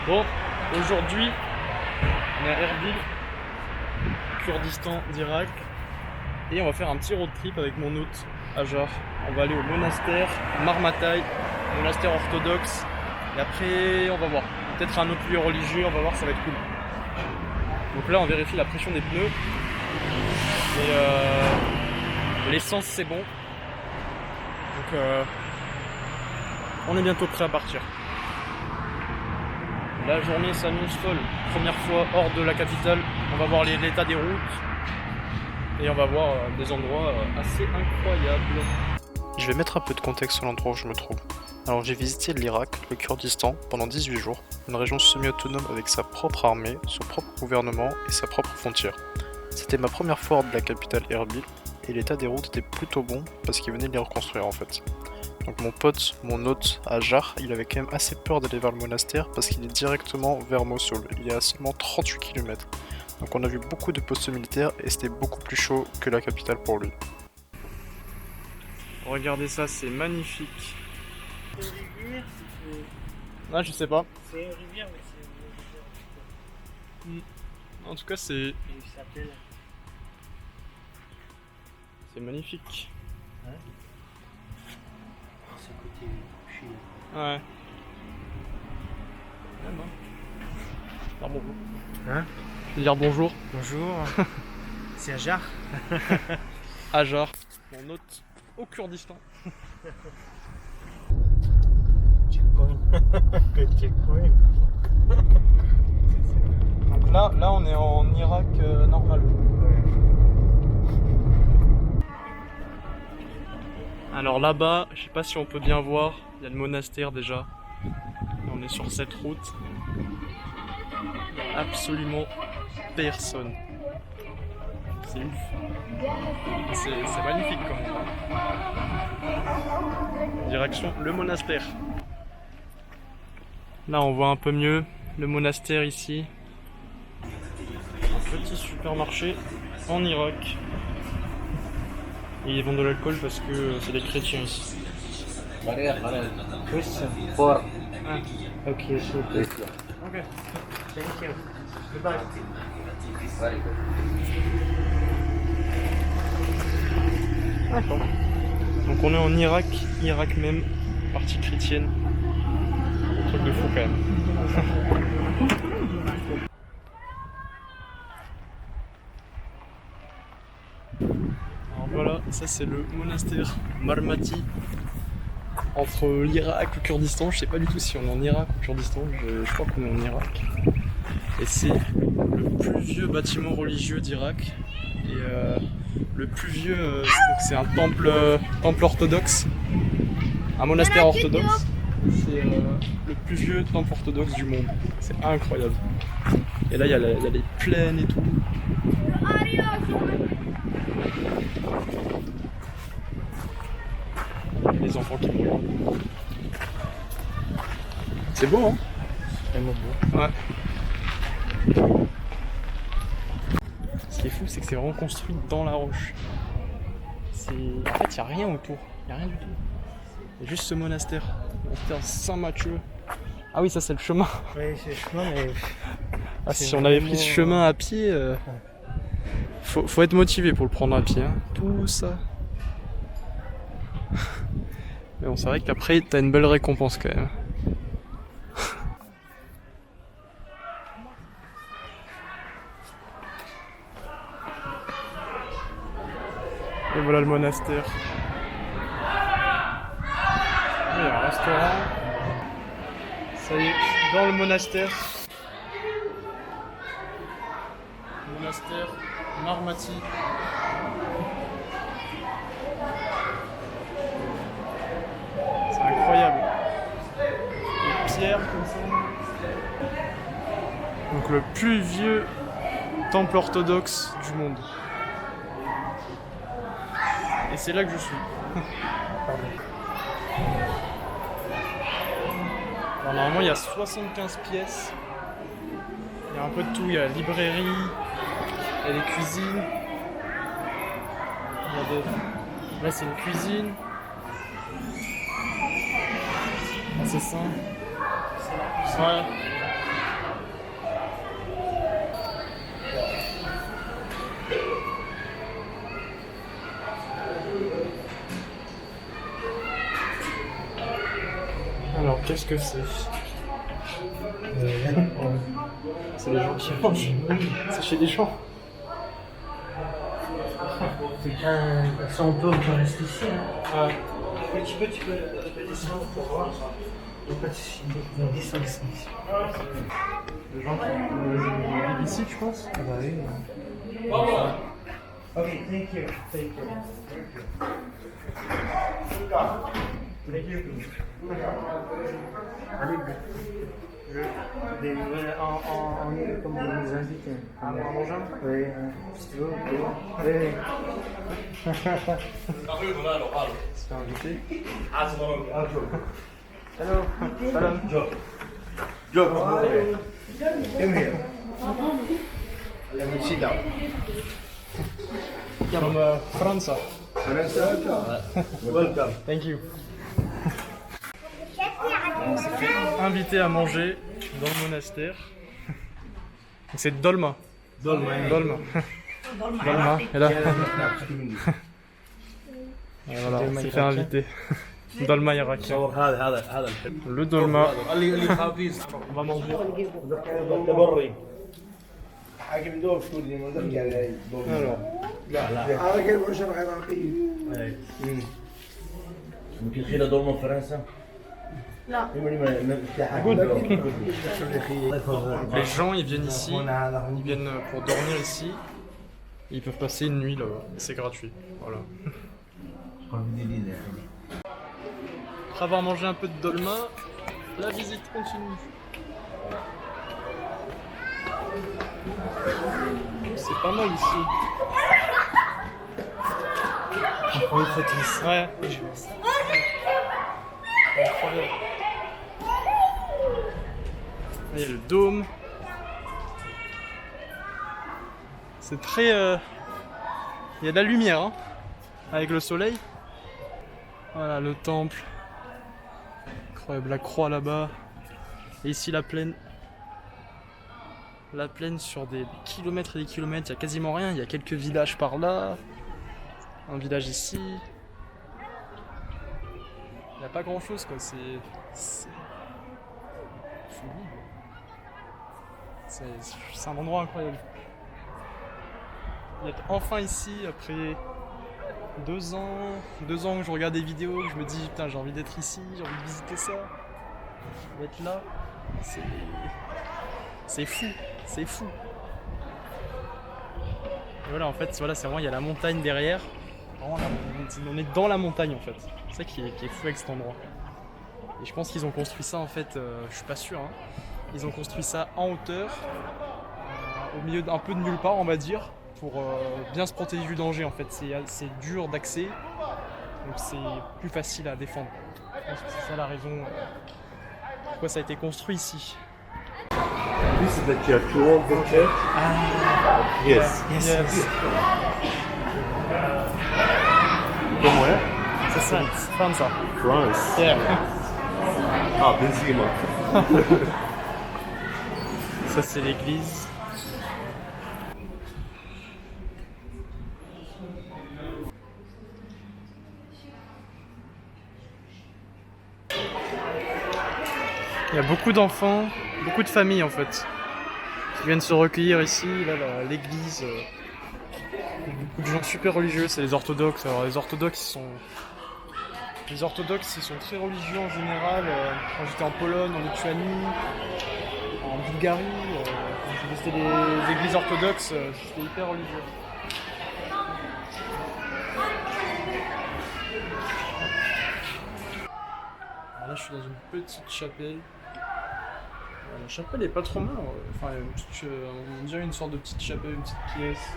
Bon, aujourd'hui, on est à Erbil, Kurdistan d'Irak, et on va faire un petit road trip avec mon hôte, Hajar. On va aller au monastère Marmatai, monastère orthodoxe, et après on va voir. Peut-être un autre lieu religieux, on va voir, ça va être cool. Donc là, on vérifie la pression des pneus, et l'essence c'est bon. Donc on est bientôt prêt à partir. La journée s'annonce folle. Première fois hors de la capitale, on va voir l'état des routes et on va voir des endroits assez incroyables. Je vais mettre un peu de contexte sur l'endroit où je me trouve. Alors j'ai visité l'Irak, le Kurdistan, pendant 18 jours, une région semi-autonome avec sa propre armée, son propre gouvernement et sa propre frontière. C'était ma première fois hors de la capitale Erbil, et l'état des routes était plutôt bon parce qu'ils venaient de les reconstruire en fait. Donc mon pote, mon hôte Hajar, il avait quand même assez peur d'aller vers le monastère parce qu'il est directement vers Mossoul, il est à seulement 38 km. Donc on a vu beaucoup de postes militaires et c'était beaucoup plus chaud que la capitale pour lui. Regardez ça, c'est magnifique. C'est une rivière, Ah, je sais pas. c'est une rivière, mais c'est une rivière. En tout cas, c'est Il s'appelle. magnifique. C'est côté Chine. Ouais. Même, hein. Dire bonjour. Hein? Dire bonjour. Bonjour. C'est Hajar. Hajar, mon hôte au Kurdistan. Checkpoint. Checkpoint. Donc là on est en Irak normal. Alors là-bas, je sais pas si on peut bien voir, il y a le monastère déjà. On est sur cette route. Il n'y a absolument personne. C'est ouf. C'est magnifique comme endroit. Direction le monastère. Là on voit un peu mieux le monastère ici. Un petit supermarché en Irak. Et ils vendent de l'alcool parce que c'est des chrétiens ici. Question. Four. Ah. Ok, so Ok. thank you. Goodbye. D'accord. Donc on est en Irak, Irak même, partie chrétienne. Un truc de fou quand même. Alors voilà, ça c'est le monastère Marmati. Entre l'Irak et le Kurdistan, je sais pas du tout si on est en Irak ou au Kurdistan, je crois qu'on est en Irak. Et c'est le plus vieux bâtiment religieux d'Irak. Et le plus vieux, donc c'est un temple orthodoxe, un monastère orthodoxe. C'est le plus vieux temple orthodoxe du monde. C'est incroyable. Et là, il y a les plaines et tout. Les enfants qui me regardent. C'est beau, hein? Vraiment beau. Ouais. Ce qui est fou, c'est que c'est vraiment construit dans la roche. En fait, il n'y a rien autour. Il n'y a rien du tout. Il y a juste ce monastère. Monastère Saint-Mathieu. Ah oui, ça c'est le chemin. Oui, c'est le chemin, mais. Ah, C'est si on avait pris ce vraiment, chemin à pied, faut être motivé pour le prendre à pied. Hein. Tout ça. Mais bon, c'est vrai qu'après, t'as une belle récompense quand même. Et voilà le monastère. Il y a un restaurant. Ça y est, dans le monastère. Monastère Marmati. C'est incroyable. Les pierres comme ça. Donc le plus vieux temple orthodoxe du monde. Et c'est là que je suis. Alors, normalement il y a 75 pièces. Il y a un peu de tout, il y a la librairie, il y a des cuisines. Là c'est une cuisine. C'est ça. Ouais. Alors, qu'est-ce que c'est? C'est les gens qui mangent. C'est chez des gens. Ça, on peut rester ici. Hein. Ah, Mais tu peux descendre pour voir. Il n'y a pas de souci. Descends ici. les gens qui vivent ici, tu penses? Ah bah oui. Ok, thank you. Thank you. Allez, on est comme des invités. En mangeant? Oui, si tu veux. Oui. C'est invité. Hello. Salam. Come here. Let me sit down. From France. Welcome. Thank you. Invité à manger dans le monastère. Donc c'est Dolma. Dolma. Dolma. Et là, et voilà, on s'est fait inviter. Dolma irakien. Le dolma. On va manger. Alors, ممكن خيلة دولمة فرنسا؟ لا. les gens ils viennent ici, ils viennent pour dormir ici. Et ils peuvent passer une nuit là-bas. C'est gratuit. Voilà. Après avoir mangé un peu de dolma, la visite continue. C'est pas mal ici. On une photo ici. Ouais. Incroyable. Il y a le dôme. C'est très... Il y a de la lumière hein, avec le soleil. Voilà le temple. Incroyable, la croix là-bas. Et ici la plaine. La plaine sur des kilomètres et des kilomètres, il n'y a quasiment rien. Il y a quelques villages par là. Un village ici. Il n'y a pas grand chose quoi, c'est un endroit incroyable. D'être enfin ici après 2 ans que je regarde des vidéos, que je me dis putain j'ai envie d'être ici, j'ai envie de visiter ça. D'être là, c'est fou, c'est fou. Et voilà en fait, voilà, c'est vraiment, il y a la montagne derrière. Vraiment, on est dans la montagne en fait. C'est ça qui est fou avec cet endroit. Et je pense qu'ils ont construit ça en fait, je suis pas sûr. Hein. Ils ont construit ça en hauteur, au milieu d'un peu de nulle part on va dire, pour bien se protéger du danger en fait. C'est dur d'accès, donc c'est plus facile à défendre. Je pense que c'est ça la raison pourquoi ça a été construit ici. This is the church. You want the church? Yes. Yes. From where? C'est ça, France. France. Yeah. Ah, Benzema. Ça c'est l'église. Il y a beaucoup d'enfants, beaucoup de familles en fait, qui viennent se recueillir ici. Là, l'église, beaucoup de gens super religieux, c'est les orthodoxes. Alors les orthodoxes ils sont très religieux en général. Quand j'étais en Pologne, en Lituanie, en Bulgarie, quand j'ai visité les églises orthodoxes, c'était hyper religieux. Alors là je suis dans une petite chapelle. La chapelle est pas trop mal, enfin on dirait une sorte de petite chapelle, une petite pièce.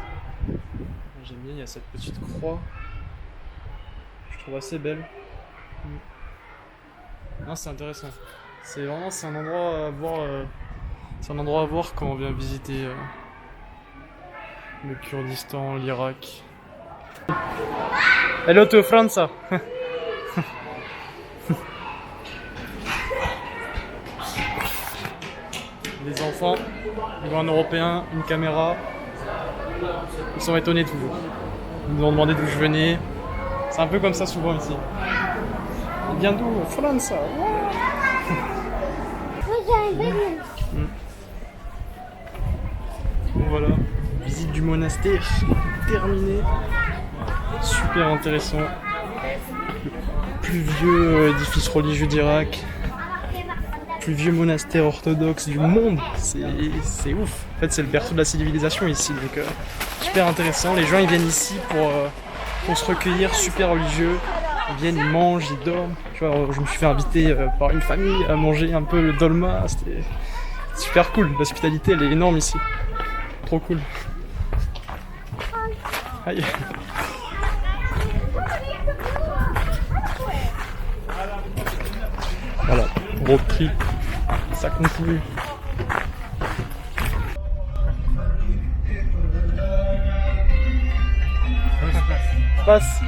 J'aime bien, il y a cette petite croix. Je trouve assez belle. Non, c'est intéressant. C'est un endroit à voir. C'est un endroit à voir quand on vient visiter le Kurdistan, l'Irak. Hello to France. Les enfants, ils voient un Européen, une caméra, ils sont étonnés toujours. Ils nous ont demandé d'où je venais. C'est un peu comme ça souvent ici. Il vient d'où? France. Ouais. Bon voilà, visite du monastère terminée. Super intéressant. Le plus vieux édifice religieux d'Irak. Le plus vieux monastère orthodoxe du monde. C'est ouf. En fait, c'est le berceau de la civilisation ici. Donc, super intéressant. Les gens ils viennent ici pour se recueillir, super religieux. Ils viennent, ils mangent, ils dorment. Tu vois, je me suis fait inviter par une famille à manger un peu le dolma. C'était super cool. L'hospitalité, elle est énorme ici. Trop cool. Aïe. Voilà, road trip, ça continue. Passe.